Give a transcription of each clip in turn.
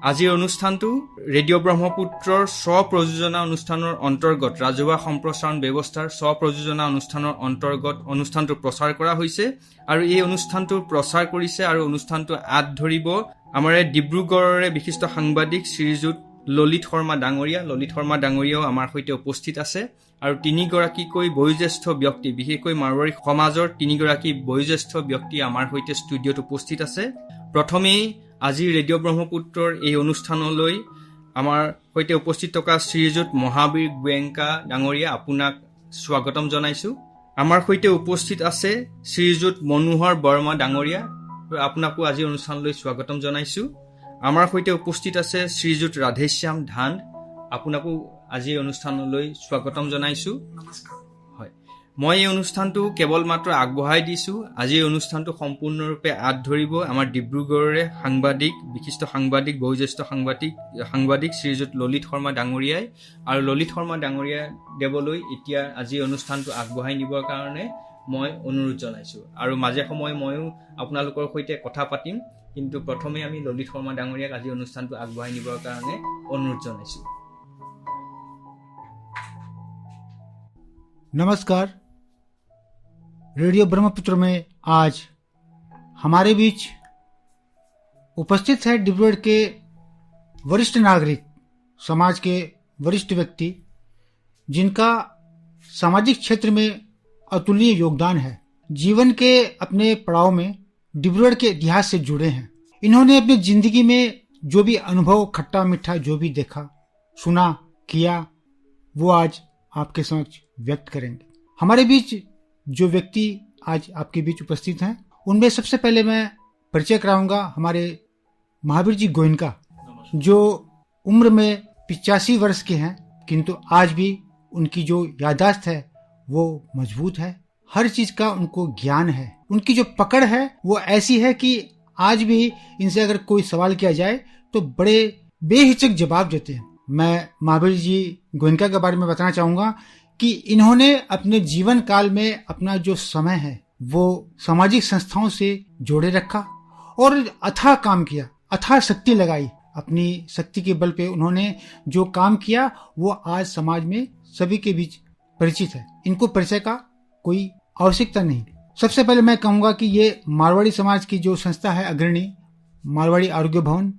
আজিৰ অনুষ্ঠানটো ৰেডিঅ' ব্ৰহ্মপুত্ৰৰ স্ব-প্ৰযোজনা অনুষ্ঠানৰ অন্তৰ্গত ৰাজহুৱা সম্প্ৰচাৰণ ব্যৱস্থাৰ স্ব-প্ৰযোজনা অনুষ্ঠানৰ অন্তৰ্গত অনুষ্ঠানটো প্ৰচাৰ কৰা হৈছে আৰু এই অনুষ্ঠানটো প্ৰচাৰ কৰিছে আৰু অনুষ্ঠানটো আঁত ধৰিব আমাৰ ডিব্ৰুগড়ৰে বিশিষ্ট সাংবাদিক শ্ৰীযুত ললিত শৰ্মা ডাঙৰীয়া। ললিত শৰ্মা ডাঙৰীয়াও আমাৰ সৈতে উপস্থিত আছে আৰু তিনিগৰাকীকৈ বয়োজ্যেষ্ঠ ব্যক্তি, বিশেষকৈ মাৰোৱাৰী সমাজৰ তিনিগৰাকী বয়োজ্যেষ্ঠ ব্যক্তি আমাৰ সৈতে ষ্টুডিঅ'ত উপস্থিত আছে। প্ৰথমেই আজি ৰেডিঅ' ব্ৰহ্মপুত্ৰৰ এই অনুষ্ঠানলৈ আমাৰ সৈতে উপস্থিত থকা শ্ৰীযুত মহাবীৰ গোৱেংকা ডাঙৰীয়া, আপোনাক স্বাগতম জনাইছো। আমাৰ সৈতে উপস্থিত আছে শ্ৰীযুত মনোহৰ বৰ্মা ডাঙৰীয়া, আপোনাকো আজি অনুষ্ঠানলৈ স্বাগতম জনাইছো। আমাৰ সৈতে উপস্থিত আছে শ্ৰীযুত ৰাধেশ্যাম ধান, আপোনাকো আজি অনুষ্ঠানলৈ স্বাগতম জনাইছো। হয়, মই এই অনুষ্ঠানটো কেৱল মাত্ৰ আগবঢ়াই দিছো। আজি এই অনুষ্ঠানটো সম্পূৰ্ণৰূপে আঁত ধৰিব আমাৰ ডিব্ৰুগড়ৰে সাংবাদিক, বিশিষ্ট সাংবাদিক, বয়োজ্যেষ্ঠ সাংবাদিক শ্ৰীযুত ললিত শৰ্মা ডাঙৰীয়াই। আৰু ললিত শৰ্মা ডাঙৰীয়া দেৱলৈ এতিয়া আজি অনুষ্ঠানটো আগবঢ়াই নিবৰ কাৰণে মই অনুৰোধ জনাইছো। আৰু মাজে সময়ে ময়ো আপোনালোকৰ সৈতে কথা পাতিম, কিন্তু প্ৰথমে আমি ললিত শৰ্মা ডাঙৰীয়াক আজি অনুষ্ঠানটো আগবঢ়াই নিবৰ কাৰণে অনুৰোধ জনাইছো। नमस्कार। रेडियो ब्रह्मपुत्र में आज हमारे बीच उपस्थित है डिब्रूगढ़ के वरिष्ठ नागरिक, समाज के वरिष्ठ व्यक्ति, जिनका सामाजिक क्षेत्र में अतुलनीय योगदान है। जीवन के अपने पड़ाव में डिब्रूगढ़ के इतिहास से जुड़े हैं। इन्होंने अपनी जिंदगी में जो भी अनुभव, खट्टा मीठा जो भी देखा, सुना, किया, वो आज आपके समक्ष व्यक्त करेंगे। हमारे बीच जो व्यक्ति आज आपके बीच उपस्थित हैं, उनमें सबसे पहले मैं परिचय कराऊंगा हमारे महावीर जी गोयनका, जो उम्र में 85 वर्ष के हैं, किंतु आज भी उनकी जो याददाश्त है वो मजबूत है। हर चीज का उनको ज्ञान है। उनकी जो पकड़ है वो ऐसी है कि आज भी इनसे अगर कोई सवाल किया जाए तो बड़े बेहिचक जवाब देते हैं। मैं महावीर जी गोयनका के बारे में बताना चाहूंगा कि इन्होंने अपने जीवन काल में अपना जो समय है वो सामाजिक संस्थाओं से जोड़े रखा और अथाह काम किया, अथाह शक्ति लगाई। अपनी शक्ति के बल पे उन्होंने जो काम किया वो आज समाज में सभी के बीच परिचित है। इनको परिचय का कोई आवश्यकता नहीं। सबसे पहले मैं कहूंगा कि ये मारवाड़ी समाज की जो संस्था है अग्रणी, मारवाड़ी आरोग्य भवन,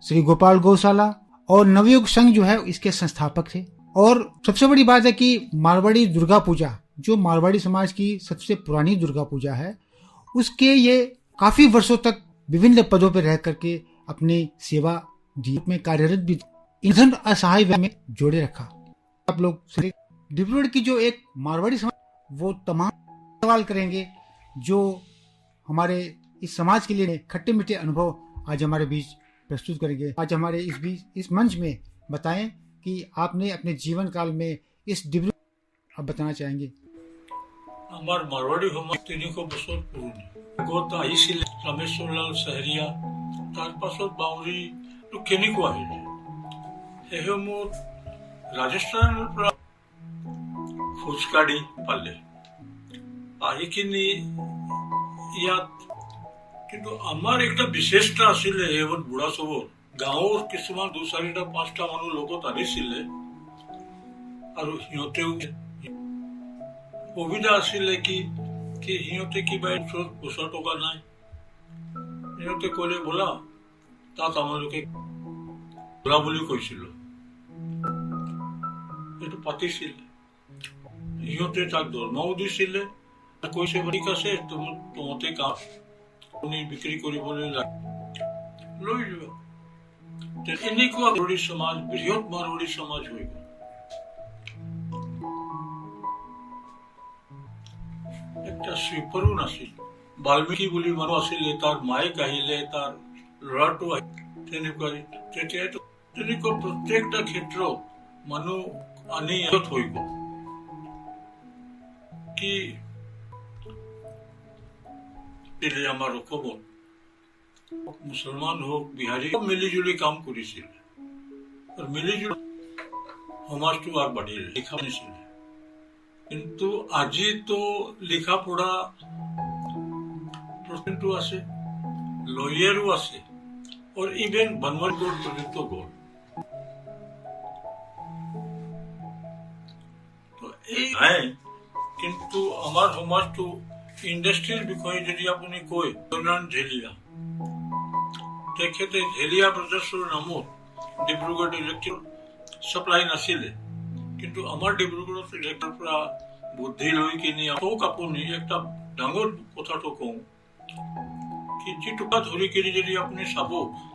श्री गोपाल गौशाला और नवयुग संघ जो है इसके संस्थापक थे। और सबसे बड़ी बात है कि मारवाड़ी दुर्गा पूजा, जो मारवाड़ी समाज की सबसे पुरानी दुर्गा पूजा है, उसके ये काफी वर्षों तक विभिन्न पदों पर रह करके अपनी सेवा दी में कार्यरत भी, ईंधन असहाय में जोड़े रखा। आप लोग डिब्रूगढ़ की जो एक मारवाड़ी समाज, वो तमाम सवाल करेंगे जो हमारे इस समाज के लिए खट्टे मीठे अनुभव आज हमारे बीच प्रस्तुत करेंगे। आज हमारे इस मंच में बताएं कि आपने अपने जीवन काल में इस डिब्रूगढ़ आप बताना चाहेंगे। আমার মারৱাড়ী সমাজ 300 বছৰ পুৰণি। আগত আহিছিল ৰামেশ্বৰলাল চাহাৰিয়া, তাৰ পাছত বাউৰীটো কেনেকুৱা আহিলে, সেইসমূহ ৰাজস্থানৰ পৰা খোজকাঢ়ি পালে আহি কিনি ইয়াত। কিন্তু আমাৰ একটা বিশেষতা আছিলে এইবোৰ বুঢ়া চবৰ গাঁৱৰ কিছুমান 2-4-5টা মানুহ লগত আনিছিলে আৰু সিহঁতেও সুবিধা আছিলে কি সিহঁতে কিবা পইচা টকা নাই, সিহঁতে ক'লে বোলা তাত আমালোকে বোলা বুলি কৈছিলো, এইটো পাতিছিলে। সিহঁতে তাক দৰমহাও দিছিলে, কৈছে ঠিক আছে তোমাতে কাম বিক্ৰী কৰিবলৈ লৈ যোৱা। এনেকুৱা মাৰৱাড়ী সমাজ বৃহৎ মাৰৱাড়ী সমাজ হৈ গ'ল। একটা সুইপাৰো নাছিল, বাল্মীকি বুলি মানুহ আছিলে, তাৰ মায়েক আহিলে, তাৰ ল'ৰাটো আহিলে, তেনেকুৱা। তেতিয়াতো তেনেকুৱা প্ৰত্যেকটা ক্ষেত্ৰত মানুহ আনি হৈ গ'ল কি আমাৰ অসমত মুছলমান হওক বিহাৰী মিলিজুলি কাম কৰিছিল আৰু মিলিজুলি সমাজটো আগবাঢ়িলে লিখা নিছিলে কিন্তু আজিতো লিখা পঢ়া প্ৰচেনটো আছে লয়াৰো আছে আৰু ইভেন বনৱাৰী কোৰ্ট পৰ্যন্ত গ'ল এই নাই কিন্তু আমাৰ সমাজটো ইণ্ডাষ্ট্ৰীৰ বিষয়ে যদি আপুনি কয় জনান ঝেলিয়া তেখেতে ঝেলিয়া ব্ৰাদাৰ্ছৰ নামত ডিব্ৰুগড়ত ইলেক্ট্ৰিক ছাপ্লাই নাছিলে কিন্তু আমাৰ ডিব্ৰুগড়ত ইলেক্ট্ৰিকৰ পৰা বুদ্ধি লৈ কিনি কওক আপুনি একটা ডাঙৰ কথাটো কওঁ কি যিটোপা ধৰি কিনি যদি আপুনি চাব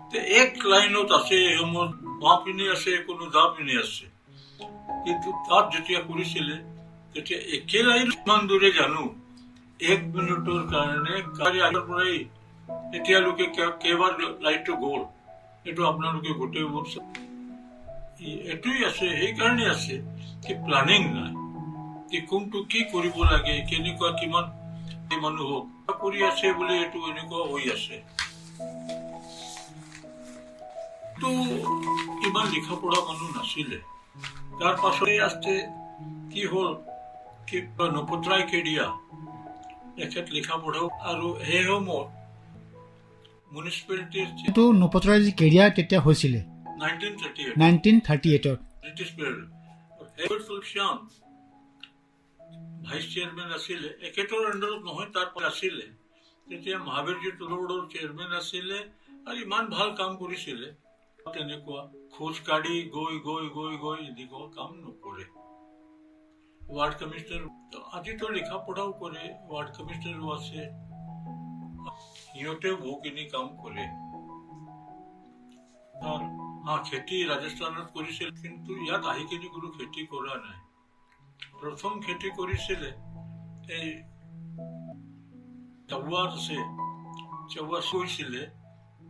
তে এক লাইনত আছে এই সময়ত বাঁ পিনে আছে কোনো দা পিনে আছে কিন্তু তাত যেতিয়া কৰিছিলে তেতিয়া একে লাইন ইমান দূৰে জানো 1 মিনিটৰ কাৰণে কাৰি আগৰ পৰাই এতিয়ালৈকে কেইবাৰ লাইটটো গ'ল এইটো আপোনালোকে গোটেই বছৰ এইটোই আছে সেইকাৰণে আছে কি প্লানিং নাই কি কোনটো কি কৰিব লাগে কেনেকুৱা কিমান মানুহ কৰি আছে বুলি এইটো এনেকুৱা হৈ আছে তো ইমান লিখা পঢ়া মানুহ নাছিলে তাৰ পাছতে আছে কি হ'ল কি নপত্ৰাই কেডিয়া এখেত লিখা পঢ়াও আৰু সেই সময়ত মিউনিচিপালিটিৰ তো নপত্ৰাজি কেৰিয়া তেতিয়া হৈছিলে 1938 ব্ৰিটিছ পিৰিয়ড হেবুল শ্যাম ভাইচ চেয়াৰমেন আছিলে একেটাৰ আণ্ডাৰত নহয় তাৰ পৰা আছিলে তেতিয়া মহাবীৰজী তলুৱাৰৰ চেয়াৰমেন আছিলে আৰু ইমান ভাল কাম কৰিছিলে তেনেকুৱা খোজ কাঢ়ি গৈ গৈ গৈ গৈ এনেকুৱা কাম নকৰে ৱাৰ্ড কমিশনাৰ আজিতো লিখা পঢ়াও কৰে ৱাৰ্ড কমিশনাৰো আছে সিহঁতে বহুখিনি কাম কৰে খেতি ৰাজস্থানত কৰিছিল কিন্তু ইয়াত আহি কিনি কোনো খেতি কৰা নাই প্ৰথম খেতি কৰিছিলে এই চাবুৱাত আছে চাবুৱা কৰিছিলে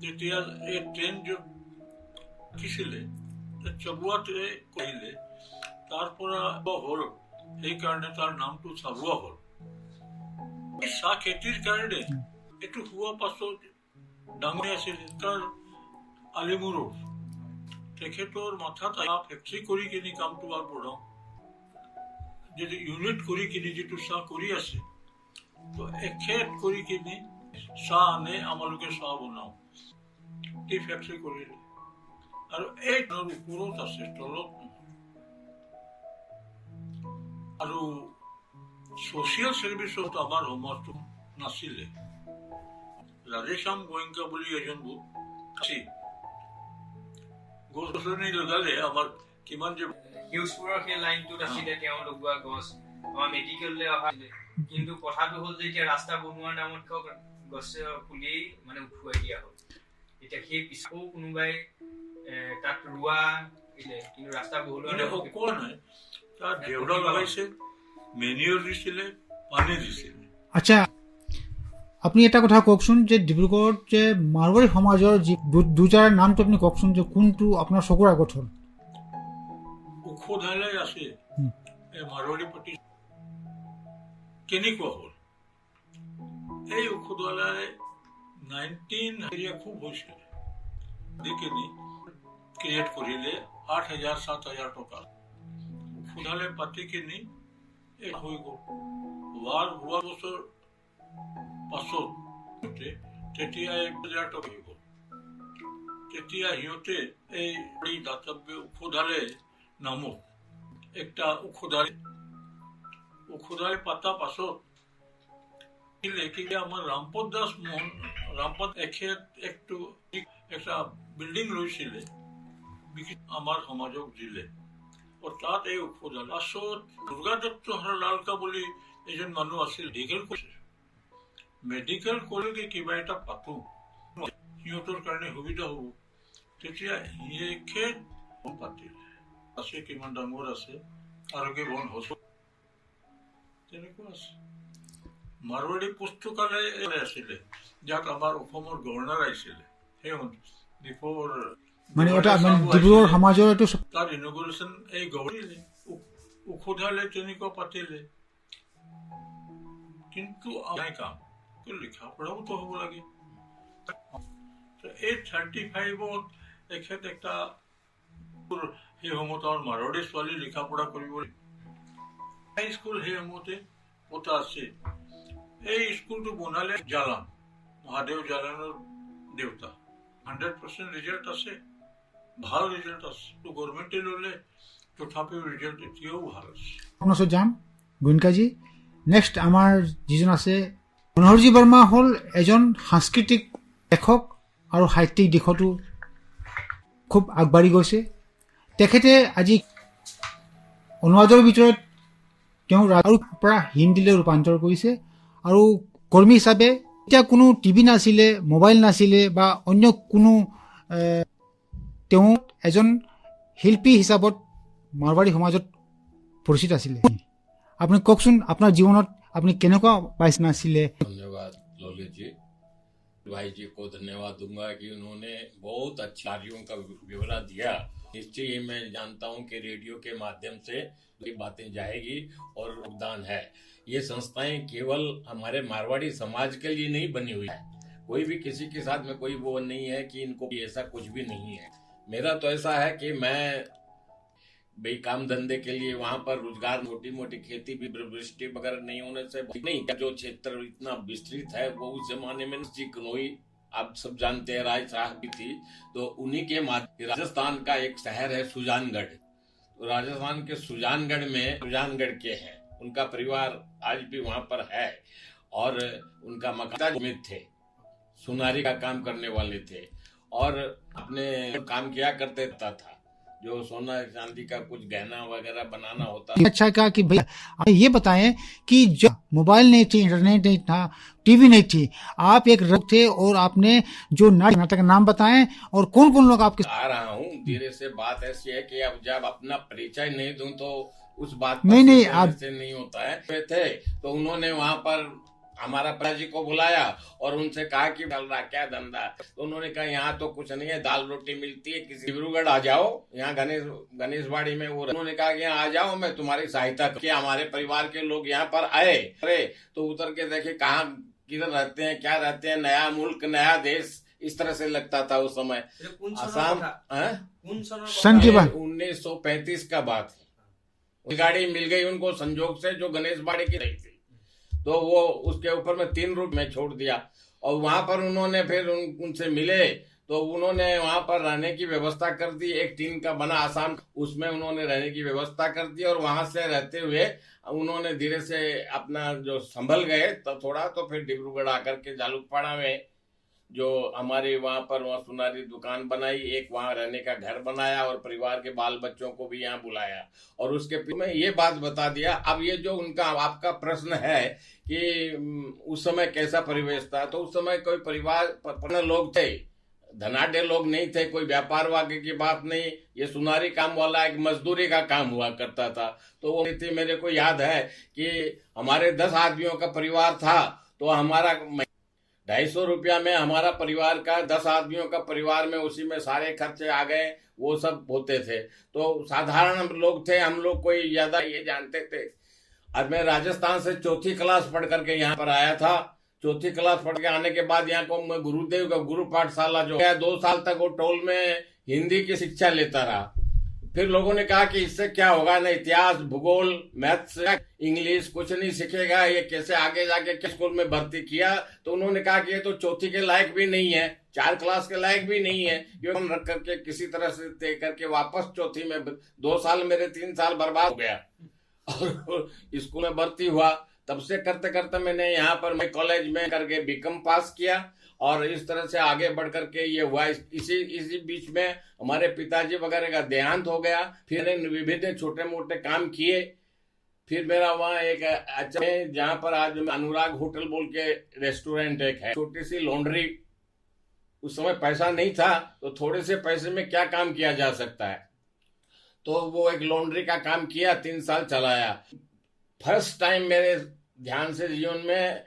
তেতিয়া এই ট্ৰেইন ৰাখিছিলে চাবুৱাতে কৰিলে তাৰ পৰা হ'ল সেইকাৰণে তাৰ নামটো চাবুৱা হ'ল এই চাহ খেতিৰ কাৰণে এইটো হোৱা পাছত ডাঙৰ আছিল তাৰ আলিমুৰৰ তেখেতৰ মাথাত ফেক্টৰী কৰি কিনি কামটো আগবঢ়াওঁ যদি ইউনিট কৰি কিনি যিটো চাহ কৰি আছে তো এখেত কৰি কিনি চাহ আনে আমালোকে চাহ বনাওঁ এই ফেক্টৰী কৰিলে আৰু এই ওপৰত আছে তলত আৰু ছচিয়েল চাৰ্ভিছত আমাৰ সমাজটো নাছিলে ৰাধেশ্যাম গোয়েংকা বুলি এজন গছ গছনি লগালে আমাৰ কিমান যে হিউজপুৰৰ সেই লাইনটোত আছিলে তেওঁ লগোৱা গছ আমাৰ মেডিকেললৈ অহা কিন্তু কথাটো হ'ল যে এতিয়া ৰাস্তা বনোৱাৰ নামত গছে পুলি মানে উঠুৱাই দিয়া হ'ল এতিয়া সেই পিছতো কোনোবাই তাত ৰোৱা কিন্তু ৰাস্তা বহলোৱা সকলো নাই তাত জেওৰা লগাইছে মেনিয়ৰ দিছিলে পানী দিছিলে আচ্ছা আপুনি এটা কথা কওকচোন যে ডিব্ৰুগড়ত যে মাৰোৱাৰী সমাজৰ যি দুজাৰৰ নামটো আপুনি কওকচোন যে কোনটো আপোনাৰ চকুৰ আগত হ'ল উখোধালাই আছে মাৰোৱাৰী প্ৰতি কেনেকুৱা হ'ল এই উখোধালাই 19 খুব হৈছিলে দেখিনি ক্ৰিয়েট কৰিলে 8,000-7,000 টকা উখোধালাই পাতি কিনি হৈ গ'ল হোৱা বছৰ পাছত তেতিয়া 1,000 টকা হৈ গ'ল তেতিয়া সিহঁতে এই দাতব্য উখোধালে নামত একটা উখোধাই পাতা পাছত আমাৰ ৰামপদ দাস মোহন ৰামপদ এখেত একটা বিল্ডিং লৈছিলে আমাৰ সমাজক দিলে তাত এই উখোধাল পাছত দুৰ্গা দত্ত লালকা বুলি এজন মানুহ আছিল মেডিকেল কলেজে কিবা এটা পাতো সিহঁতৰ কাৰণে সুবিধা হ'ব তেতিয়া এখেত পাতিলে আছে কিমান ডাঙৰ আছে আৰোগ্য বন তেনেকুৱা আছে মাৰোৱাৰী পুস্তকালয় আছিলে যাক আমাৰ অসমৰ গভৰ্ণৰ আহিছিলে সেই বিফৰ মানে এটা মানে ডিব্ৰুগড় সমাজৰ এইটো তাৰ ইনগুৰেশ্যন এই গৌৰীলে উখোধালে তেনেকুৱা পাতিলে, কিন্তু নাই কাম লিখা পঢ়াওতো হ'ব লাগে। এই 35ত এখেত একটা সেই সময়ত আমাৰ মাৰোৱাৰী ছোৱালী লিখা পঢ়া কৰিব হাই স্কুল সেই সময়তে পতা আছে। এই স্কুলটো বনালে জালান, মহাদেৱ জালানৰ দেউতা। 100% ৰিজাল্ট আছে, ভাল ৰিজাল্ট আছে। গভৰ্ণমেণ্টে ল'লে তথাপিও ৰিজাল্ট এতিয়াও ভাল আছে। আপোনাৰ ওচৰত যাম গোয়েংকাজী। নেক্সট আমাৰ যিজন আছে মনোহৰজী বৰ্মা হ'ল এজন সাংস্কৃতিক লেখক আৰু সাহিত্যিক দিশতো খুব আগবাঢ়ি গৈছে। তেখেতে আজি অনুবাদৰ ভিতৰত তেওঁ আৰু পৰা হিন্দীলৈ ৰূপান্তৰ কৰিছে। আৰু কৰ্মী হিচাপে এতিয়া কোনো টিভি নাছিলে, মোবাইল নাছিলে বা অন্য কোনো তেওঁ এজন শিল্পী হিচাপত মাৰৱাৰী সমাজত পৰিচিত আছিলে। আপুনি কওকচোন আপোনাৰ জীৱনত আপুনি কেনেকুৱা পাইছে নাছিলে? धन्यवाद लोले जी, भाई जी को धन्यवाद दूंगा कि उन्होंने बहुत अच्छी कार्यों का विवरण दिया। निश्चय ही मैं जानता हूं कि रेडियो के माध्यम से ये बातें जाएगी और योगदान है। ये संस्थाएं केवल हमारे मारवाड़ी समाज के लिए नहीं बनी हुई है, कोई भी किसी के साथ में कोई वो नहीं है कि इनको ऐसा कुछ भी नहीं है। मेरा तो ऐसा है कि मैं भाई काम धंधे के लिए वहां पर रोजगार, मोटी मोटी खेती भी वृष्टि वगैरह नहीं होने से नहीं, जो क्षेत्र इतना विस्तृत है वो उस जमाने में कनोई आप सब जानते हैं, राय साहब भी थी, तो उन्हीं के माध्यम राजस्थान का एक शहर है सुजानगढ़। तो राजस्थान के सुजानगढ़ में सुजानगढ़ के हैं, उनका परिवार आज भी वहां पर है और उनका मकान थे, सुनारी का काम करने वाले थे और अपने काम किया करते था जो सोना चांदी का कुछ गहना वगैरह बनाना होता है। अच्छा कहा कि भैया आप ये बताएं कि जब मोबाइल नहीं थी, इंटरनेट नहीं था, टीवी नहीं थी, आप एक रंग थे और आपने जो नाटक का नाम बताएं और कौन कौन लोग आपके आ रहा हूँ धीरे से। बात ऐसी है कि अब जब अपना परिचय नहीं दूं तो उस बात नहीं आप से नहीं होता है। थे तो उन्होंने वहां पर हमारा पिताजी को बुलाया और उनसे कहा कि चल रहा क्या धंधा, तो उन्होंने कहा यहाँ तो कुछ नहीं है, दाल रोटी मिलती है, किसी डिब्रूगढ़ आ जाओ, यहाँ गणेशबाड़ी में वो। उन्होंने कहा कि यहाँ आ जाओ, मैं तुम्हारी सहायता कर। हमारे परिवार के लोग यहाँ पर आए, अरे तो उतर के देखे कहाँ किधर रहते हैं, क्या रहते हैं, नया मुल्क नया देश, इस तरह से लगता था उस समय। आसाम सन की बात 1935 का बात है। गाड़ी मिल गई उनको संजोग से जो गणेशबाड़ी की रही थी, तो वो उसके ऊपर में 3 रूट में छोड़ दिया और वहां पर उन्होंने फिर उनसे मिले तो उन्होंने वहां पर रहने की व्यवस्था कर दी। एक टीन का बना आसाम, उसमें उन्होंने रहने की व्यवस्था कर दी और वहां से रहते हुए उन्होंने धीरे से अपना जो संभल गए तो थोड़ा, तो फिर डिब्रूगढ़ आकर के जालूकपाड़ा में जो हमारी वहां पर सुनारी दुकान बनाई, एक वहां रहने का घर बनाया और परिवार के बाल बच्चों को भी यहाँ बुलाया और उसके में ये बात बता दिया। अब ये जो उनका आपका प्रश्न है कि उस समय कैसा परिवेश था, तो उस समय कोई परिवार लोग थे, धनाढ़ लोग नहीं थे, कोई व्यापार वागे की बात नहीं, ये सुनारी काम वाला एक मजदूरी का काम हुआ करता था। तो वो थी, मेरे को याद है कि हमारे 10 आदमियों का परिवार था, तो हमारा 250 रुपया में हमारा परिवार का 10 आदमियों का परिवार में उसी में सारे खर्चे आ गए, वो सब होते थे। तो साधारण लोग थे, हम लोग कोई ज्यादा ये जानते थे। और मैं राजस्थान से 4थी क्लास पढ़ करके यहाँ पर आया था। 4थी क्लास पढ़ के आने के बाद यहाँ को मैं गुरुदेव का गुरु पाठशाला जो है 2 साल तक वो टोल में हिंदी की शिक्षा लेता रहा। फिर लोगों ने कहा कि इससे क्या होगा, ना इतिहास, भूगोल, मैथ्स, इंग्लिश कुछ नहीं सीखेगा, ये कैसे आगे जाके किस स्कूल में भर्ती किया। तो उन्होंने कहा कि ये तो 4थी के लायक भी नहीं है, 4 क्लास के लायक भी नहीं है, क्यों हम रख करके किसी तरह से तय करके वापस 4थी में 2 साल मेरे 3 साल बर्बाद हो गया और स्कूल में भर्ती हुआ। तब से करते करते मैंने यहाँ पर मैं कॉलेज में करके बीकॉम पास किया और इस तरह से आगे बढ़ करके ये हुआ। इसी बीच में हमारे पिताजी वगैरह का देहांत हो गया। फिर विभिन्न छोटे मोटे काम किए। फिर मेरा वहाँ एक अच्छा जहाँ पर आज अनुराग होटल बोल के रेस्टोरेंट एक है, छोटी सी लॉन्ड्री। उस समय पैसा नहीं था, तो थोड़े से पैसे में क्या काम किया जा सकता है, तो वो एक लॉन्ड्री का काम किया, 3 साल चलाया। फर्स्ट टाइम मेरे ध्यान से जीवन में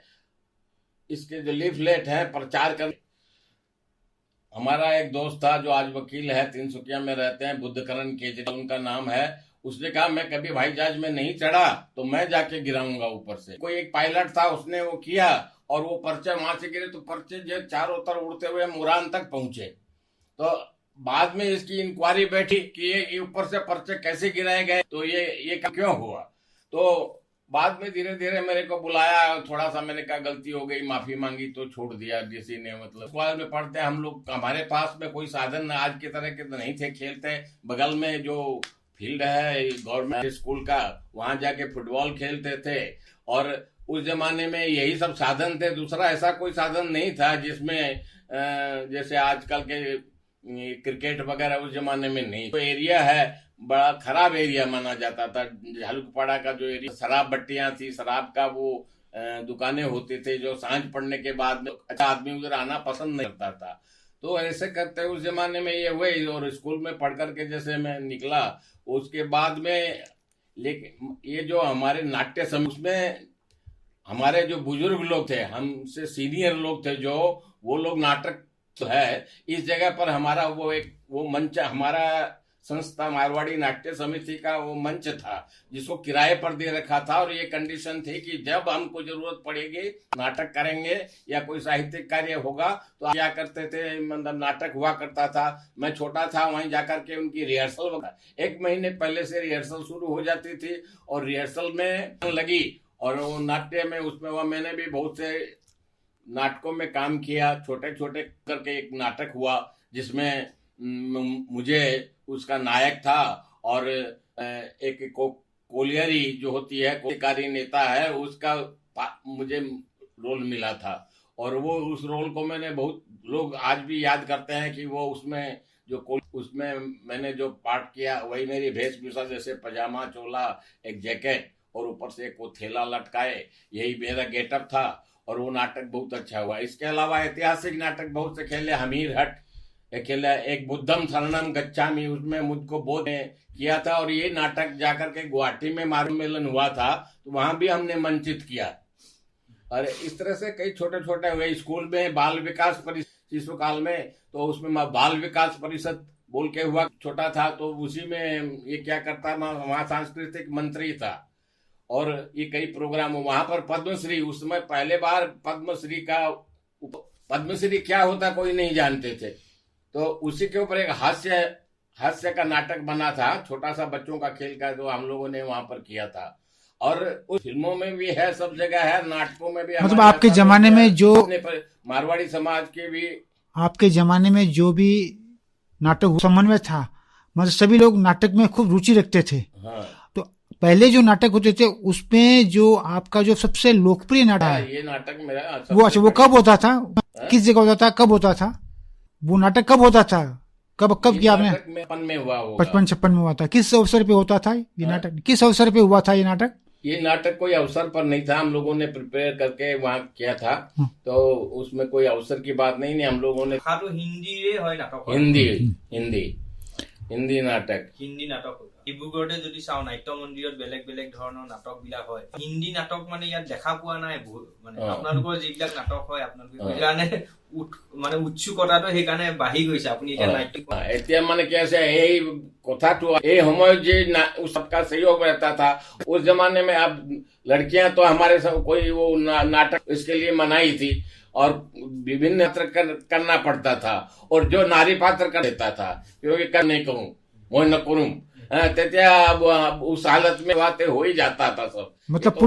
इसके जो लीफलेट है प्रचार कर हमारा एक दोस्त था जो आज वकील है, तिनसुकिया में रहते हैं, बुद्धकरण केजरीवाल उनका नाम है। उसने कहा मैं कभी हवाई जहाज में नहीं चढ़ा तो मैं जाके गिराऊंगा ऊपर से। कोई एक पायलट था, उसने वो किया और वो पर्चे वहां से गिरे तो पर्चे जो चारों तरफ उड़ते हुए मुरान तक पहुंचे। तो बाद में इसकी इंक्वायरी बैठी कि ये ऊपर से पर्चे कैसे गिराए गए, तो ये क्यों हुआ। तो बाद में धीरे धीरे मेरे को बुलाया, थोड़ा सा मैंने कहा गलती हो गई, माफी मांगी तो छोड़ दिया डीसी ने। मतलब स्कूल में पढ़ते हम लोग, हमारे पास में कोई साधन आज की तरह के नहीं थे। खेलते बगल में जो फील्ड है गवर्नमेंट स्कूल का, वहां जाके फुटबॉल खेलते थे। और उस जमाने में यही सब साधन थे, दूसरा ऐसा कोई साधन नहीं था जिसमें जैसे आजकल के क्रिकेट वगैरह उस जमाने में नहीं। तो एरिया है बड़ा खराब एरिया माना जाता था। झालुकपाड़ा का जो एरिया, शराब भट्टियां थी, शराब का वो दुकानें होती थी जो सांझ पड़ने के बाद में अच्छा आदमी उधर आना पसंद नहीं करता था। तो ऐसे करते उस जमाने में ये हुए। और स्कूल में पढ़ करके जैसे मैं निकला उसके बाद में, लेकिन ये जो हमारे नाट्य समूह, उसमें हमारे जो बुजुर्ग लोग थे, हमसे सीनियर लोग थे, जो वो लोग नाटक तो है इस जगह पर हमारा वो मंच, हमारा संस्था मारवाड़ी नाट्य समिति का वो मंच था जिसको किराए पर दे रखा था। और ये कंडीशन थी कि जब हमको जरूरत पड़ेगी नाटक करेंगे या कोई साहित्यिक कार्य होगा तो क्या करते थे, मतलब नाटक हुआ करता था। मैं छोटा था, वहीं जाकर के उनकी रिहर्सल, 1 महीने पहले से रिहर्सल शुरू हो जाती थी और रिहर्सल में लगी। और वो नाट्य में उसमें वह मैंने भी बहुत से नाटकों में काम किया। छोटे छोटे करके एक नाटक हुआ जिसमें मुझे उसका नायक था और एक कोलियरी जो होती है, कार्यकारी नेता है, उसका मुझे रोल मिला था। और वो उस रोल को मैंने, बहुत लोग आज भी याद करते हैं कि वो उसमें मैंने जो पार्ट किया वही मेरी वेशभूषा, जैसे पजामा चोला, एक जैकेट और ऊपर से एक वो थैला लटकाए, यही मेरा गेटअप था। और वो नाटक बहुत अच्छा हुआ। इसके अलावा ऐतिहासिक नाटक बहुत से खेले, हमीर हट खेला, एक बुद्धम शरणम गच्छामि, उसमें मुझको बोध किया था। और ये नाटक जाकर के गुवाहाटी में मारू मेलन हुआ था तो वहां भी हमने मंचित किया। और इस तरह से कई छोटे छोटे हुए। स्कूल में बाल विकास परिषद शिशुकाल में, तो उसमें बाल विकास परिषद बोल के हुआ, छोटा था तो उसी में ये क्या करता, वहां सांस्कृतिक मंत्री था। और ये कई प्रोग्राम, वहां पर पद्मश्री, उस समय पहले बार पद्मश्री क्या होता कोई नहीं जानते थे। तो उसी के ऊपर एक हास्य का नाटक बना था, छोटा सा बच्चों का खेल का, जो हम लोगों ने वहां पर किया था। और उस फिल्मों में भी है, सब जगह है, नाटकों में भी। मतलब आपके जमाने में जो मारवाड़ी समाज के भी, आपके जमाने में जो भी नाटक समन्वय था, मतलब सभी लोग नाटक में खूब रुचि रखते थे। हाँ। तो पहले जो नाटक होते थे उसमें जो आपका जो सबसे लोकप्रिय नाटक है, ये नाटक मेरा वो कब होता था, किस जगह होता था, कब होता था वो नाटक, कब होता था, कब किया आपने? 55 में हुआ होगा। 55 में हुआ था। किस अवसर पे होता था ये नाटक? किस अवसर पे हुआ था ये नाटक? ये नाटक कोई अवसर पर नहीं था, हम लोगों ने प्रिपेयर करके वहाँ किया था। तो उसमें कोई अवसर की बात नहीं, हम लोगों ने हिंदी नाटक ডিব্ৰুগড়তে যদি চাওঁ নাট্য মন্দিৰত বেলেগ বেলেগ ধৰণৰ নাটক বিলাক হয়। হিন্দী নাটক মানে ইয়াত দেখা পোৱা নাই। মানে আপোনালোকৰ যিবিলাক নাটক হয় আপোনালোকে সেইকাৰণে মানে উৎসুকতাটো সেইকাৰণে বাঢ়ি গৈছে। আপুনি এতিয়া নাট্য এতিয়া মানে কি আছে, এই কথাটো এই সময়ত যে सबका सहयोग रहता था उस जमाने में। अब लड़कियां तो हमारे कोई वो नाटक इसके लिए मनाई थी और विभिन्न पात्र करना पड़ता था। और जो नारी पात्र कर देता था, क्योंकि कर नहीं कहूँ वो न करूँ, उस हालत में बातें हो ही जाता था सब। मतलब तो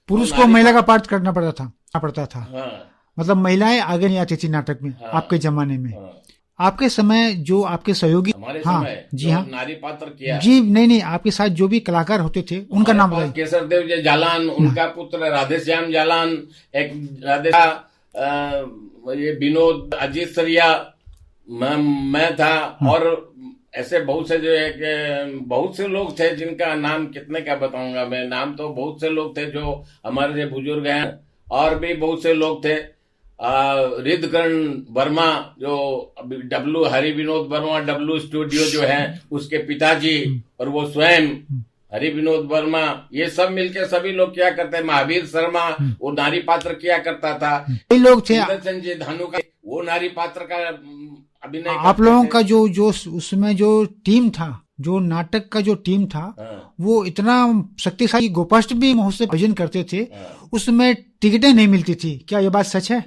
पुरुष को महिला का पार्ट करना पड़ता था। हाँ। मतलब महिलाएं आगे नहीं आती थी नाटक में। हाँ। आपके जमाने में। हाँ। आपके समय जो आपके सहयोगी, हमारे हाँ, समय जी हाँ, नारी पात्र किया जी, नहीं, आपके साथ जो भी कलाकार होते थे उनका नाम बताइए। केसर देव जी जालान, उनका पुत्र राधेश्याम जालान, एक ये विनोद, अजीत सरिया, मैं था। और ऐसे बहुत से जो है, बहुत से लोग थे जिनका नाम कितने का बताऊंगा मैं। नाम तो बहुत से लोग थे जो हमारे से बुजुर्ग हैं। और भी बहुत से लोग थे, रिद्धकरण वर्मा, जो W Hari Vinod Verma, W studio जो है उसके पिताजी, और वो स्वयं, हरि विनोद वर्मा, ये सब मिलके सभी लोग क्या करते हैं। महावीर शर्मा वो नारी पात्र किया करता था। कई लोग थे। सुदर्शन जी धानु का वो नारी पात्र का अभिनय आप लोगों का जो उसमें जो टीम था, जो नाटक का जो टीम था, वो इतना शक्तिशाली, गोपाष्टमी महोत्सव आयोजन करते थे, उसमें टिकटें नहीं मिलती थी। क्या ये बात सच है?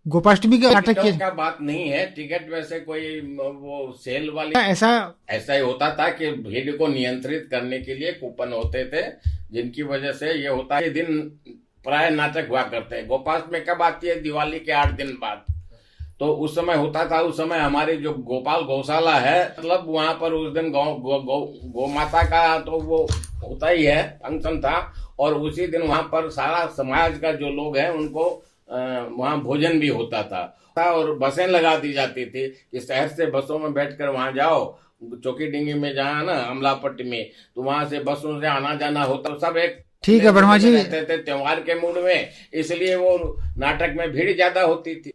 गोपाष्टमी के नाटक का बात नहीं है, टिकट वैसे कोई वो सेल वाली ऐसा ही होता था कि भीड़ को नियंत्रित करने के लिए कूपन होते थे, जिनकी वजह से ये होता है। दिन प्राय नाटक हुआ करते हैं। गोपाष्टमी कब आती है? दिवाली के 8 दिन बाद। तो उस समय होता था, उस समय हमारी जो गोपाल गौशाला है, मतलब वहां पर उस दिन गौ माता का तो वो होता ही है, फंक्शन था। और उसी दिन वहां पर सारा समाज का जो लोग हैं उनको वहां भोजन भी होता था। और बसें लगा दी जाती थी कि शहर से बसों में बैठकर वहां जाओ, चौकी डिंगी में जाए ना अमलापट्टी में, तो वहां से बसों से आना जाना होता। सब एक ठीक है वर्मा जी, रहते थे त्योहार के मूड में, इसलिए वो नाटक में भीड़ ज्यादा होती थी।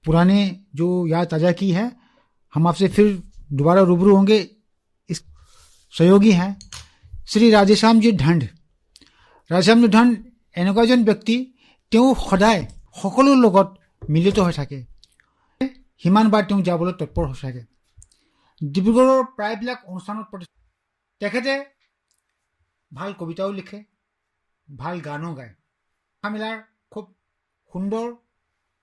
पुराने जो याद ताजा की है, हम आपसे फिर दोबारा रूबरू होंगे। इस सहयोगी हैं श्री राधेश्याम जी ढंड। राधेश्याम जी ढंड এনেকুৱা এজন ব্যক্তি, তেওঁ সদায় সকলো লগত মিলিত হৈ থাকে। সিমানবাৰ তেওঁ যাবলৈ তৎপৰ হৈ থাকে। ডিব্ৰুগড়ৰ প্ৰায়বিলাক অনুষ্ঠানত তেখেতে ভাল কবিতাও লিখে, ভাল গানো গায়। মিলাৰ খুব সুন্দৰ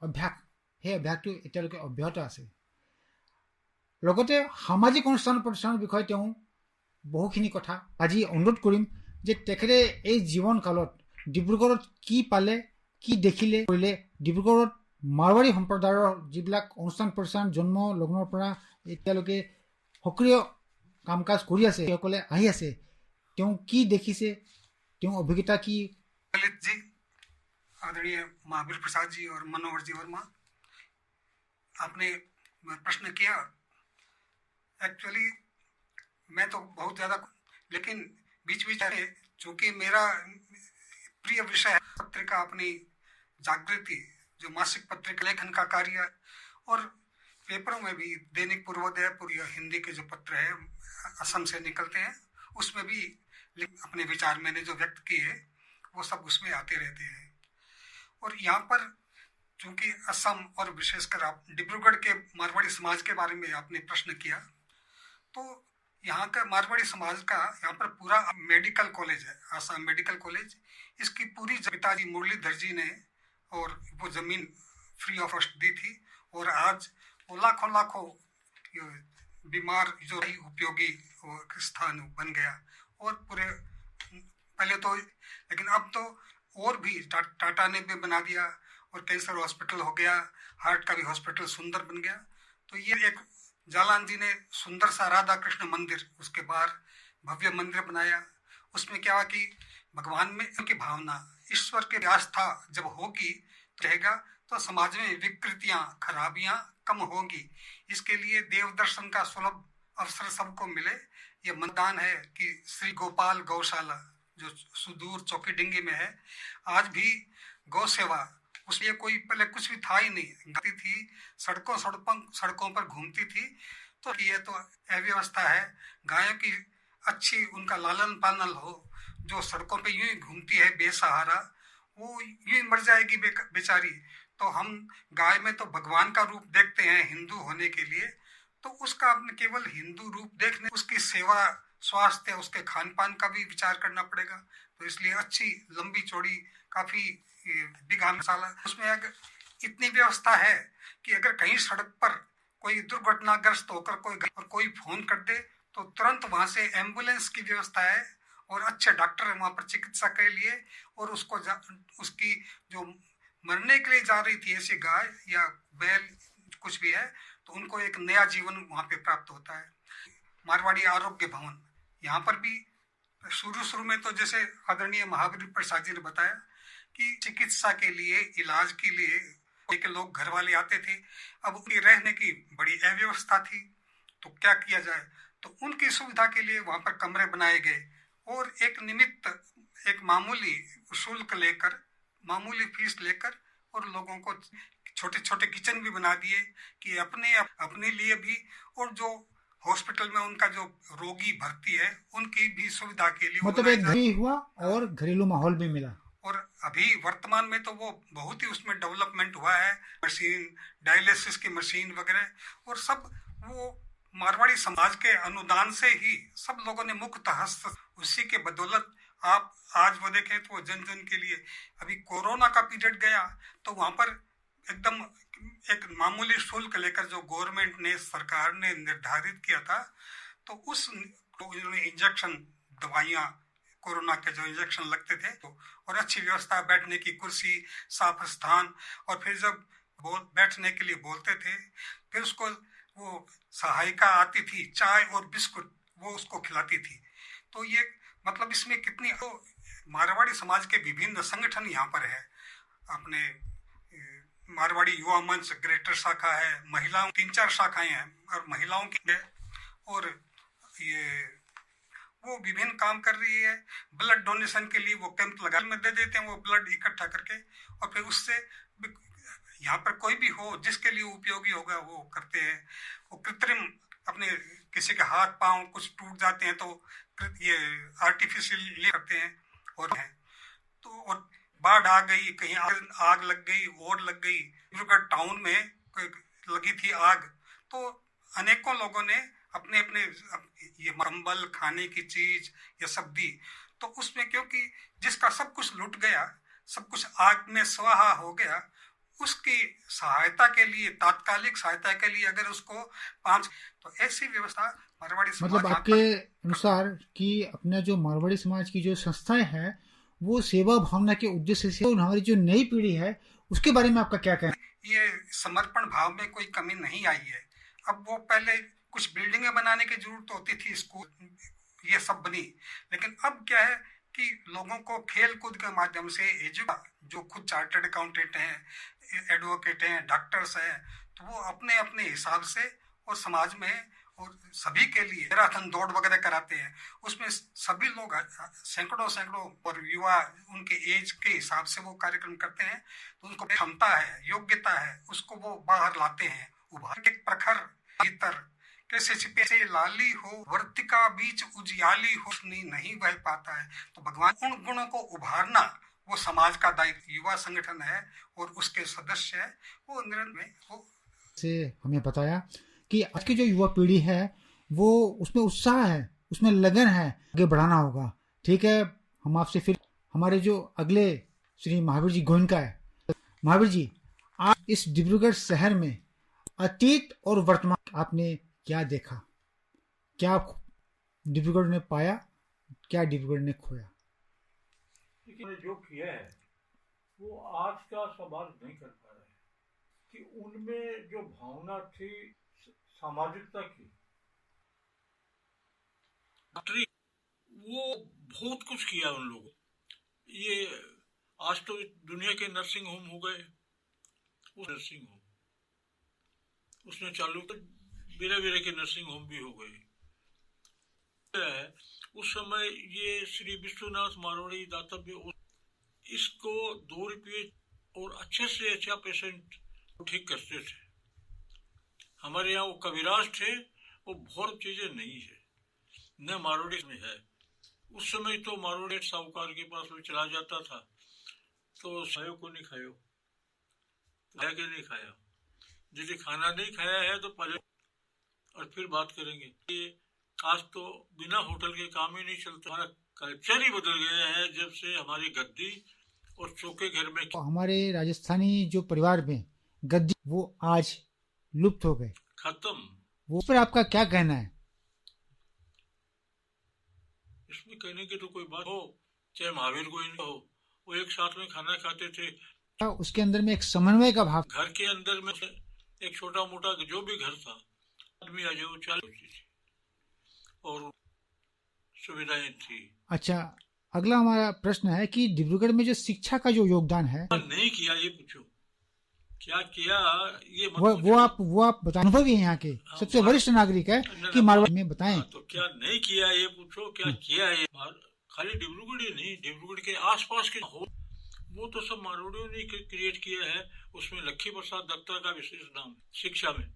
অভ্যাস, সেই অভ্যাসটো এতিয়ালৈকে অব্যাহত আছে। লগতে সামাজিক অনুষ্ঠান প্ৰতিষ্ঠানৰ বিষয়ে তেওঁ বহুখিনি কথা আজি অনুৰোধ কৰিম যে তেখেতে এই জীৱন কালত ডিব্ৰুগড়ত কি পালে, কি দেখিলে, কৰিলে। ডিব্ৰুগড়ত মাৰৱাৰী সম্প্ৰদায়ৰ যিবিলাক অনুষ্ঠান প্ৰতিষ্ঠান জন্ম লগ্নৰ পৰা এতিয়ালৈকে সক্ৰিয় কাম কাজ কৰি আছে, সেইসকলে আহি আছে, তেওঁ কি দেখিছে, তেওঁ অভিজ্ঞতা কি। ललित जी, आदरणीय महावीर प्रसाद जी और मनोहर जी वर्मा, आपने प्रश्न किया। एक्चुअली मैं तो बहुत ज्यादा, लेकिन बीच बीच चूंकि मेरा प्रिय विषय है पत्रिका, अपनी जागृति जो मासिक पत्रिका लेखन का कार्य, और पेपरों में भी दैनिक पूर्वोदय, पूरी हिंदी के जो पत्र है असम से निकलते हैं, उसमें भी अपने विचार मैंने जो व्यक्त किए है वो सब उसमें आते रहते हैं। और यहाँ पर चूंकि असम और विशेषकर आप डिब्रूगढ़ के मारवाड़ी समाज के बारे में आपने प्रश्न किया, तो यहाँ का मारवाड़ी समाज का यहाँ पर पूरा मेडिकल कॉलेज है, आसाम मेडिकल कॉलेज। इसकी पूरी पिताजी मुरलीधर जी ने और वो जमीन फ्री ऑफ कॉस्ट दी थी, और आज वो लाखों लाखों बीमार जो उपयोगी स्थान बन गया। और पूरे पहले तो, लेकिन अब तो और भी टाटा ने भी बना दिया, और कैंसर हॉस्पिटल हो गया, हार्ट का भी हॉस्पिटल सुंदर बन गया। तो ये एक जालान जी ने सुंदर सा राधा कृष्ण मंदिर, उसके बाहर भव्य मंदिर बनाया। उसमें क्या हुआ कि भगवान में उनकी भावना, ईश्वर की आस्था जब होगी रहेगा तो समाज में विकृतियां, खराबियां कम होंगी। इसके लिए देव दर्शन का सुलभ अवसर सबको मिले। ये मतदान है कि श्री गोपाल गौशाला जो सुदूर चौकी डिंगी में है, आज भी गौ सेवा, उसलिए कोई पहले कुछ भी था ही नहीं, गाती थी, सड़कों पर घूमती थी। तो ये तो अव्यवस्था है, गायों की अच्छी उनका लालन पालन हो, जो सड़कों पे यूं ही घूमती है बेसहारा, वो यूं ही मर जाएगी बेचारी। तो हम गाय में तो भगवान का रूप देखते हैं हिंदू होने के लिए, तो उसका अपने केवल हिंदू रूप देखने, उसकी सेवा, स्वास्थ्य, उसके खान पान का भी विचार करना पड़ेगा। तो इसलिए अच्छी लंबी चौड़ी काफी बीघा मसाला, उसमें अगर इतनी व्यवस्था है कि अगर कहीं सड़क पर कोई दुर्घटनाग्रस्त होकर कोई फोन कर दे तो तुरंत वहां से एम्बुलेंस की व्यवस्था है, और अच्छे डॉक्टर है वहां पर चिकित्सा के लिए। और उसको उसकी जो मरने के लिए जा रही थी ऐसी गाय या बैल कुछ भी है, तो उनको एक नया जीवन वहां पे प्राप्त होता है। मारवाड़ी आरोग्य भवन, यहाँ पर भी शुरू में तो जैसे आदरणीय महावीर प्रसाद जी ने बताया कि चिकित्सा के लिए, इलाज के लिए के लोग घर वाले आते थे। अब उनकी रहने की बड़ी अव्यवस्था थी, तो क्या किया जाए, तो उनकी सुविधा के लिए वहां पर कमरे बनाए गए, और एक निमित्त एक मामूली शुल्क लेकर, मामूली फीस लेकर, और लोगों को छोटे छोटे किचन भी बना दिए कि अपने लिए भी, और जो हॉस्पिटल में उनका जो रोगी भर्ती है उनकी भी सुविधा के लिए मतलब एक घरी हुआ और घरेलू माहौल भी मिला। और अभी वर्तमान में तो वो बहुत ही उसमें डेवलपमेंट हुआ है, मशीन, डायलिसिस की मशीन वगैरह, और सब वो मारवाड़ी समाज के अनुदान से ही सब लोगों ने मुख्यतः उसी के बदौलत आप आज वो देखें तो जन जन के लिए अभी कोरोना का पीरियड गया तो वहां पर एकदम एक मामूली शुल्क लेकर जो गवर्नमेंट ने, सरकार ने निर्धारित किया था, तो उस इन्होंने इंजेक्शन, दवाइयाँ, कोरोना के जो इंजेक्शन लगते थे तो, और अच्छी व्यवस्था, बैठने की कुर्सी, साफ स्थान, और फिर जब बैठने के लिए बोलते थे फिर उसको वो सहायिका आती थी, चाय और बिस्कुट वो उसको खिलाती थी। तो ये मतलब इसमें कितनी तो मारवाड़ी समाज के विभिन्न संगठन यहाँ पर है। अपने मारवाड़ी युवा मंच ग्रेटर शाखा है, महिलाओं 3-4 शाखाएं हैं और महिलाओं की है, और ये वो विभिन्न काम कर रही है। ब्लड डोनेशन के लिए वो कैंप लगा में दे देते हैं, वो ब्लड इकट्ठा करके, और फिर उससे यहाँ पर कोई भी हो जिसके लिए उपयोगी होगा वो करते हैं। वो कृत्रिम अपने किसी के हाथ पांव कुछ टूट जाते हैं तो ये आर्टिफिशियल करते हैं। और तो और बाढ़ आ गई, कहीं आग लग गई, और लग गई, डिब्रूगढ़ टाउन में लगी थी आग, तो अनेकों लोगों ने अपने अपने ये कंबल, खाने की चीज ये सब दी। तो उसमें क्योंकि जिसका सब कुछ लुट गया, सब कुछ आग में स्वाहा हो गया, उसकी सहायता के लिए, तात्कालिक सहायता के लिए अगर उसको 5, तो ऐसी व्यवस्था मारवाड़ी समाज, मतलब आपके अनुसार कि अपना जो मारवाड़ी समाज की जो संस्थाएं हैं वो सेवा भावना के उद्देश्य से, हमारी जो नई पीढ़ी है उसके बारे में आपका क्या कहना है? ये समर्पण भाव में कोई कमी नहीं आई है। अब वो पहले कुछ बिल्डिंगें बनाने की जरूरत होती थी, स्कूल ये सब बनी, लेकिन अब क्या है कि लोगों को खेल कूद के माध्यम से जो खुद चार्टर्ड अकाउंटेंट हैं, एडवोकेट हैं, डॉक्टर्स हैं, तो वो अपने अपने हिसाब से और समाज में और सभी के लिए मैराथन दौड़ वगैरह कराते हैं। उसमें सभी लोग सैकड़ों और युवा उनके एज के हिसाब से वो कार्यक्रम करते हैं, तो उनको क्षमता है, योग्यता है, उसको वो बाहर लाते हैं, उभार के प्रखर भीतर कैसे छिपे से लाली हो, वर्तिका बीच उजियाली हुस्नी नहीं बह पाता है। तो भगवान उन गुणों को उभारना वो समाज का दायित्व युवा संगठन है और उसके सदस्य है, वो निरंतर में वो से हमें बताया कि आज की जो युवा पीढ़ी है वो उसमें उत्साह है, उसमें लगन है, आगे बढ़ाना होगा। ठीक है, हम आपसे फिर हमारे जो अगले श्री महावीर जी गोयनका है। महावीर जी, आज इस डिब्रूगढ़ शहर में अतीत और वर्तमान आपने क्या देखा, क्या डिब्रूगढ़ ने पाया, क्या डिब्रूगढ़ ने खोया? जो किया है वो आज का समाज नहीं कर पा रहा है कि उनमें जो भावना थी सामाजिकता की, वो बहुत कुछ किया उन लोगों। ये आज तो दुनिया के नर्सिंग होम हो गए, उस नर्सिंग होम उसने चालू कर, बेरे के नर्सिंग होम भी हो गए। उस समय ये श्री विश्वनाथ मारवाड़ी दातव्य इसको 2 रुपये और अच्छे से अच्छा पेशेंट ठीक करते थे। हमारे यहाँ वो कविराज थे, वो बहुत चीजें नहीं है, न मारवाड़ी में है। उस समय तो मारवाड़ी साहूकार के पास में चला जाता था तो सायो को नहीं खायो, तो के नहीं खाया, यदि खाना नहीं खाया है तो पहले और फिर बात करेंगे। ये आज तो बिना होटल के काम ही नहीं चलता। हमारा कल्चर ही बदल गया है जब से हमारी गद्दी और चौके घर में हमारे राजस्थानी जो परिवार में गद्दी वो आज लुप्त हो गए, खत्म। वो पर आपका क्या कहना है? इसमें कहने की तो कोई बात हो, चाहे महावीर को ही हो, वो एक साथ में खाना खाते थे। उसके अंदर में एक समन्वय का भाव, घर के अंदर में एक छोटा मोटा जो भी घर था, आदमी आ जाए वो चाल होती थी और सुविधाएं थी। अच्छा, अगला हमारा प्रश्न है कि डिब्रूगढ़ में जो शिक्षा का जो योगदान है नहीं किया, ये पूछो क्या किया, ये वो आप बताएं। अनुभवी है यहाँ के, सबसे वरिष्ठ नागरिक है कि मारवाड़ी में बताएं। तो क्या नहीं किया ये पूछो, क्या किया है। खाली डिब्रूगढ़ ही नहीं, डिब्रूगढ़ के आसपास के हो, वो तो सब मारवाड़ियों ने क्रिएट किया है। उसमें लक्खी प्रसाद दत्ता का विशेष नाम शिक्षा में,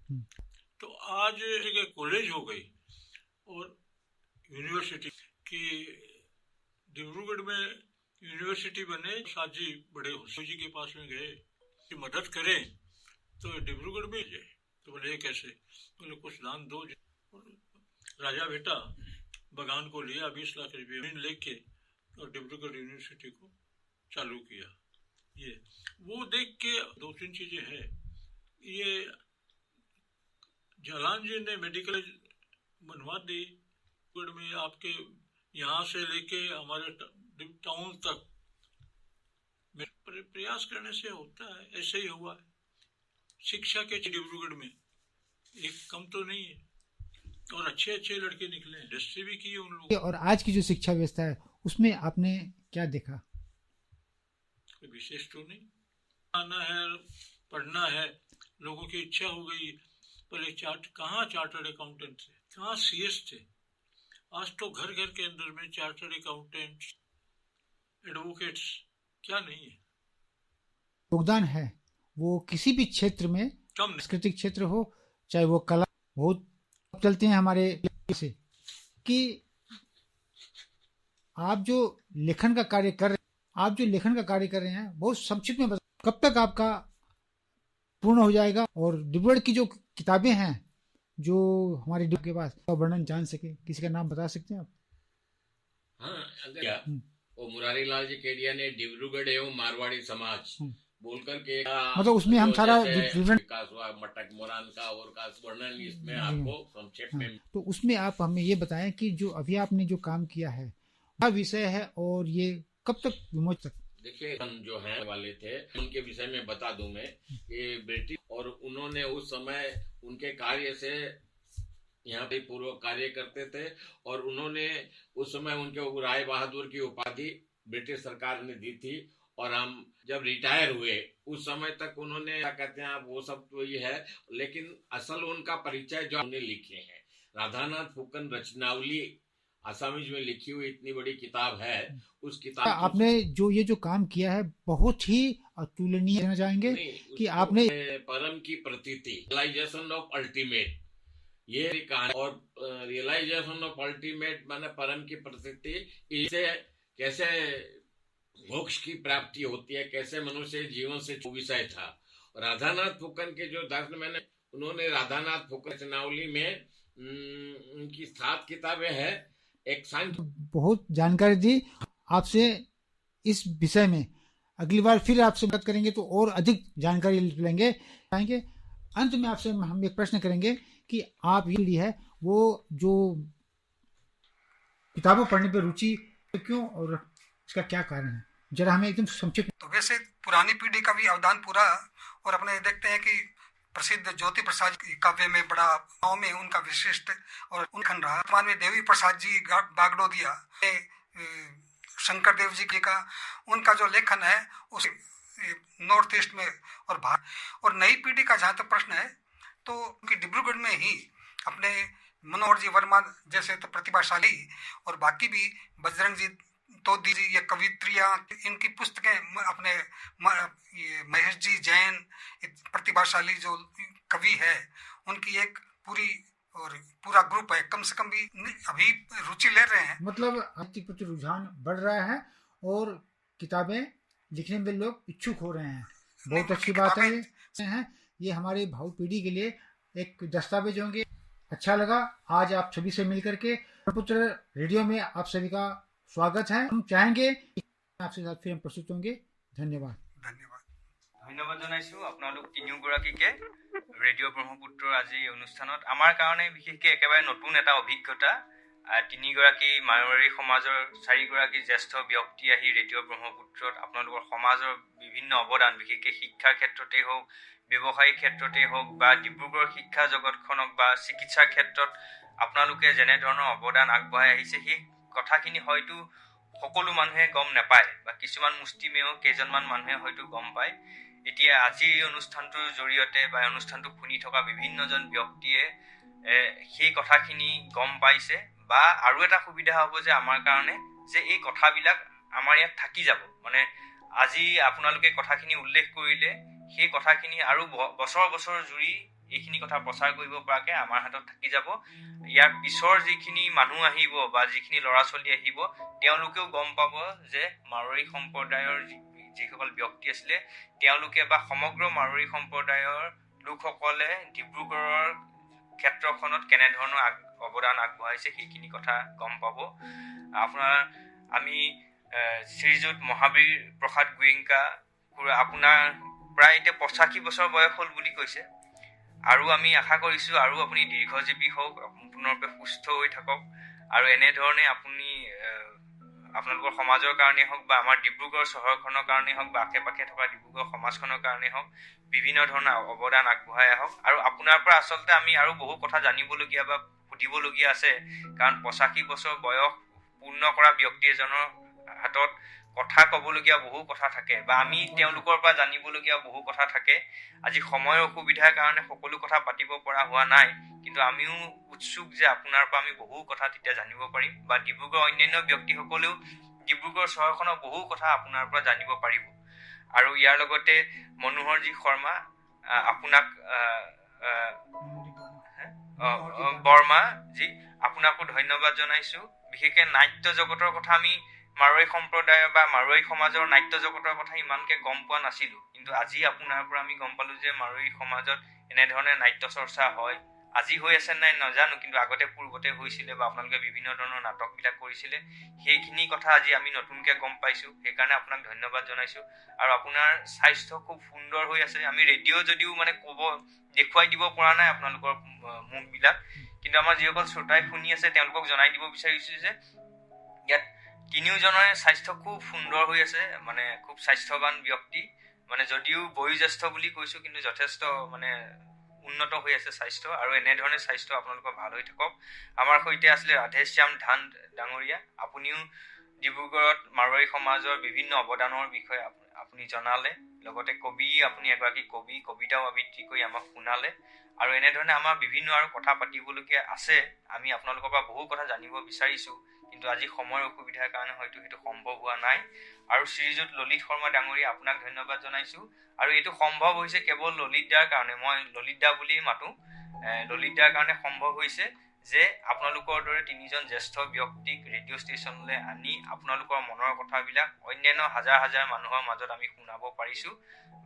तो आज एक कॉलेज हो गई और यूनिवर्सिटी की डिब्रूगढ़ में यूनिवर्सिटी बने। साजी बड़े हुसैन जी के पास में गए कि मदद करें तो डिब्रूगढ़ में जाए। तो बोले ये कैसे? बोले कुछ दान दो। राजा बेटा बगान को लिया 20 लाख रुपये लेके और डिब्रूगढ़ यूनिवर्सिटी को चालू किया। ये वो देख के 2-3 चीजें हैं। ये जालान जी ने मेडिकल बनवा दी में आपके यहाँ से लेके हमारे टाउन तक प्रयास करने से होता है। ऐसे ही हुआ है। शिक्षा के डिब्रूगढ़ में एक कम तो नहीं है और अच्छे अच्छे लड़के निकले। इंडस्ट्री भी की है उन लोगों। और आज की जो शिक्षा व्यवस्था है उसमें आपने क्या देखा? कोई विशेष तो नहीं। आना है, पढ़ना है, लोगों की इच्छा हो गई। पहले कहाँ चार्टर्ड अकाउंटेंट थे, कहाँ CS थे। आज तो घर घर के अंदर में चार्टर्ड अकाउंटेंट, एडवोकेट्स, क्या नहीं है। योगदान है वो किसी भी क्षेत्र में, सांस्कृतिक क्षेत्र हो चाहे वो कला, बहुत चलते हैं हमारे से कि आप जो लेखन का कार्य कर रहे हैं बहुत संक्षिप्त में कब तक आपका पूर्ण हो जाएगा? और डिब्रूगढ़ की जो किताबें हैं जो हमारे के पास का वर्णन जान सके, किसी का नाम बता सकते हैं आप? हाँ, अगर वो मुरारी लाल जी केडिया ने डिब्रूगढ़ एवं मारवाड़ी समाज बोलकर के मतलब उसमें हम सारा विवरण विकास हुआ मटक मोरान का और का वर्णन इसमें आपको संक्षेप में। तो उसमें आप हमें ये बताएं कि जो अभी आपने जो काम किया है क्या विषय है और ये कब तक विमोचन? देखिए, जो है वाले थे उनके विषय में बता दूं मैं कि ब्रिटिश और उन्होंने उस समय उनके कार्य से यहाँ पे पूर्वक कार्य करते थे और उन्होंने उस समय उनके राय बहादुर की उपाधि ब्रिटिश सरकार ने दी थी। और हम जब रिटायर हुए उस समय तक उन्होंने क्या कहते हैं आप वो सब तो ये है, लेकिन असल उनका परिचय जो उन्होंने लिखे हैं राधानाथ फुकन रचनावली आसामीज में लिखी हुई इतनी बड़ी किताब है। उस किताब आपने जो काम किया है बहुत ही अतुलनीय कहना चाहेंगे कि आपने परम की प्रतीति रियलाइजेशन ऑफ अल्टीमेट ये कहानी और रियलाइजेशन ऑफ अल्टीमेट माने परम की प्रतीति, इसे कैसे मोक्ष की प्राप्ति होती है, कैसे मनुष्य जीवन से विषय था। राधानाथ फुकन के जो दर्शन मैंने उन्होंने राधानाथ फुकन रचनावली में उनकी 7 किताबें हैं। एक बहुत जानकारी दी आपसे इस विषय में। अगली बार फिर आपसे बात करेंगे तो और अधिक जानकारी लेंगे। अंत में आपसे हम एक प्रश्न करेंगे कि आप ये ली है वो जो किताबों पढ़ने पर रुचि क्यों और इसका क्या कारण है, जरा हमें एकदम संक्षिप्त। तो वैसे पुरानी पीढ़ी का भी अवदान पूरा और अपने देखते हैं कि प्रसिद्ध ज्योति प्रसाद काव्य में बड़ा गाँव में उनका विशिष्ट और उनखन रहा। वर्तमान में देवी प्रसाद जी बागडोदिया शंकर देव जी का उनका जो लेखन है उस नॉर्थ ईस्ट में और भारत और नई पीढ़ी का जहाँ तक प्रश्न है तो उनकी डिब्रूगढ़ में ही अपने मनोहर जी वर्मा जैसे तो प्रतिभाशाली और बाकी भी बजरंग जी तोदी जी ये कवित्रियाँ इनकी पुस्तकें अपने ये महेश जी जैन प्रतिभाशाली जो कवि है उनकी एक पूरा ग्रुप है। कम से कम भी अभी रुचि ले रहे हैं। मतलब आर्थिक प्रति रुझान बढ़ रहा है और किताबें लिखने में लोग इच्छुक हो रहे हैं। बहुत अच्छी बात है। ये हमारे भावी पीढ़ी के लिए एक दस्तावेज होंगे। अच्छा लगा आज आप सभी से मिलकर के। पुत्र रेडियो में आप सभी का स्वागत है। हम चाहेंगे आपसे साथ फिर हम प्रस्तुत होंगे। धन्यवाद। ধন্যবাদ জনাইছো আপোনালোক তিনিওগৰাকীকে ৰেডিঅ' ব্ৰহ্মপুত্ৰৰ আজি এই অনুষ্ঠানত। আমাৰ কাৰণে বিশেষকৈ একেবাৰে নতুন এটা অভিজ্ঞতা। তিনিগৰাকী মাৰোৱাৰী সমাজৰ 4গৰাকী জ্যেষ্ঠ ব্যক্তি আহি ৰেডিঅ' ব্ৰহ্মপুত্ৰত আপোনালোকৰ সমাজৰ বিভিন্ন অৱদান বিশেষকৈ শিক্ষাৰ ক্ষেত্ৰতেই হওক, ব্যৱসায়িক ক্ষেত্ৰতেই হওক বা ডিব্ৰুগড় শিক্ষা জগতখনক বা চিকিৎসাৰ ক্ষেত্ৰত আপোনালোকে যেনেধৰণৰ অৱদান আগবঢ়াই আহিছে সেই কথাখিনি হয়তো সকলো মানুহে গম নাপায় বা কিছুমান মুষ্টিমেয় কেইজনমান মানুহে হয়তো গম পায়। এতিয়া আজিৰ এই অনুষ্ঠানটোৰ জৰিয়তে বা অনুষ্ঠানটো শুনি থকা বিভিন্নজন ব্যক্তিয়ে সেই কথাখিনি গম পাইছে বা আৰু এটা সুবিধা হ'ব যে আমাৰ কাৰণে যে এই কথাবিলাক আমাৰ ইয়াত থাকি যাব। মানে আজি আপোনালোকে কথাখিনি উল্লেখ কৰিলে সেই কথাখিনি আৰু বছৰ বছৰ জুৰি এইখিনি কথা প্ৰচাৰ কৰিব পৰাকৈ আমাৰ হাতত থাকি যাব। ইয়াৰ পিছৰ যিখিনি মানুহ আহিব বা যিখিনি ল'ৰা ছোৱালী আহিব তেওঁলোকেও গম পাব যে মাৰোৱাৰী সম্প্ৰদায়ৰ যিসকল ব্যক্তি আছিলে তেওঁলোকে বা সমগ্ৰ মাৰোৱাৰী সম্প্ৰদায়ৰ লোকসকলে ডিব্ৰুগড়ৰ ক্ষেত্ৰখনত কেনেধৰণৰ অৱদান আগবঢ়াইছে সেইখিনি কথা গম পাব। আমি শ্ৰীযুত মহাবীৰ প্ৰসাদ গোৱেংকা আপোনাৰ প্ৰায় এতিয়া 85 বছৰ বয়স হ'ল বুলি কৈছে, আৰু আমি আশা কৰিছোঁ আৰু আপুনি দীৰ্ঘজীৱী হওক, সম্পূৰ্ণৰূপে সুস্থ হৈ থাকক, আৰু এনেধৰণে আপুনি আপোনালোকৰ সমাজৰ কাৰণেই হওক বা আমাৰ ডিব্ৰুগড় চহৰখনৰ কাৰণেই হওক বা আশে পাশে থকা ডিব্ৰুগড় সমাজখনৰ কাৰণেই হওক বিভিন্ন ধৰণৰ অৱদান আগবঢ়াই আহক। আৰু আপোনাৰ পৰা আচলতে আমি আৰু বহু কথা জানিবলগীয়া বা সুধিবলগীয়া আছে, কাৰণ 85 বছৰ বয়স পূৰ্ণ কৰা ব্যক্তি এজনৰ হাতত কথা ক'বলগীয়া বহু কথা থাকে বা আমি তেওঁলোকৰ পৰা জানিবলগীয়া বহু কথা থাকে। আজি সময়ৰ অসুবিধাৰ কাৰণে সকলো কথা পাতিব পৰা হোৱা নাই, কিন্তু আমিও উৎসুক যে আপোনাৰ পৰা আমি বহু কথা তেতিয়া জানিব পাৰিম বা ডিব্ৰুগড়ৰ অন্যান্য ব্যক্তিসকলেও ডিব্ৰুগড় চহৰখনৰ বহু কথা আপোনাৰ পৰা জানিব পাৰিব। আৰু ইয়াৰ লগতে মনোহৰজী শৰ্মা আপোনাক বৰ্মাজী আপোনাকো ধন্যবাদ জনাইছোঁ। বিশেষকৈ নাট্য জগতৰ কথা আমি মাৰোৱাৰী সম্প্ৰদায় বা মাৰোৱাৰী সমাজৰ নাট্য জগতৰ কথা ইমানকৈ গম পোৱা নাছিলোঁ, কিন্তু আজি আপোনাৰ পৰা আমি গম পালোঁ যে মাৰোৱাৰী সমাজত এনেধৰণে নাট্য চৰ্চা হয়। আজি হৈ আছে নাই নাজানো, কিন্তু আগতে পূৰ্বতে হৈছিলে বা আপোনালোকে বিভিন্ন ধৰণৰ নাটকবিলাক কৰিছিলে, সেইখিনি কথা আজি আমি নতুনকৈ গম পাইছোঁ। সেইকাৰণে আপোনাক ধন্যবাদ জনাইছোঁ। আৰু আপোনাৰ স্বাস্থ্য খুব সুন্দৰ হৈ আছে। আমি ৰেডিঅ' যদিও দেখুৱাই দিব পৰা নাই আপোনালোকৰ মুখবিলাক, কিন্তু আমাৰ যিসকল শ্ৰোতাই শুনি আছে তেওঁলোকক জনাই দিব বিচাৰিছোঁ যে ইয়াত তিনিওজনৰে স্বাস্থ্য খুব সুন্দৰ হৈ আছে, মানে খুব স্বাস্থ্যৱান ব্যক্তি, মানে যদিও বয়োজ্যেষ্ঠ বুলি কৈছোঁ কিন্তু যথেষ্ট মানে উন্নত হৈ আছে স্বাস্থ্য, আৰু এনেধৰণে স্বাস্থ্য আপোনালোকৰ ভাল হৈ থাকক। আমাৰ সৈতে আছিলে ৰাধেশ্যাম ধান ডাঙৰীয়া। আপুনিও ডিব্ৰুগড়ত মাৰোৱাৰী সমাজৰ বিভিন্ন অৱদানৰ বিষয়ে আপুনি জনালে, লগতে আপুনি এগৰাকী কবিতাও আবৃত্তি কৰি আমাক শুনালে, আৰু এনেধৰণে আমাৰ বিভিন্ন আৰু কথা পাতিবলগীয়া আছে। আমি আপোনালোকৰ পৰা বহু কথা জানিব বিচাৰিছোঁ, কিন্তু আজি সময়ৰ অসুবিধাৰ কাৰণে হয়তো সেইটো সম্ভৱ হোৱা নাই। আৰু শ্ৰীযুত ললিত শৰ্মা ডাঙৰীয়া আপোনাক ধন্যবাদ জনাইছোঁ। আৰু এইটো সম্ভৱ হৈছে কেৱল ললিত দাৰ কাৰণে, মই ললিত দা বুলিয়েই মাতোঁ, ললিত দাৰ কাৰণে সম্ভৱ হৈছে যে আপোনালোকৰ দৰে তিনিজন জ্যেষ্ঠ ব্যক্তিক ৰেডিঅ' ষ্টেচনলৈ আনি আপোনালোকৰ মনৰ কথাবিলাক অন্যান্য হাজাৰ হাজাৰ মানুহৰ মাজত আমি শুনাব পাৰিছোঁ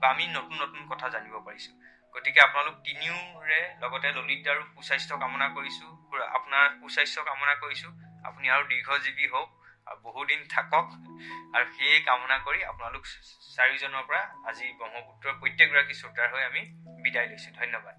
বা আমি নতুন নতুন কথা জানিব পাৰিছোঁ। গতিকে আপোনালোক তিনিওৰে লগতে ললিত দাৰো সুস্বাস্থ্য কামনা কৰিছোঁ, আপোনাৰ সুস্বাস্থ্য কামনা কৰিছোঁ। আপুনি আৰু দীৰ্ঘজীৱী হওক আৰু বহুদিন থাকক, আৰু সেয়ে কামনা কৰি আপোনালোক চাৰিজনৰ পৰা আজি ব্ৰহ্মপুত্ৰৰ প্ৰত্যেকগৰাকী শ্ৰোতাৰ হৈ আমি বিদায় লৈছোঁ। ধন্যবাদ।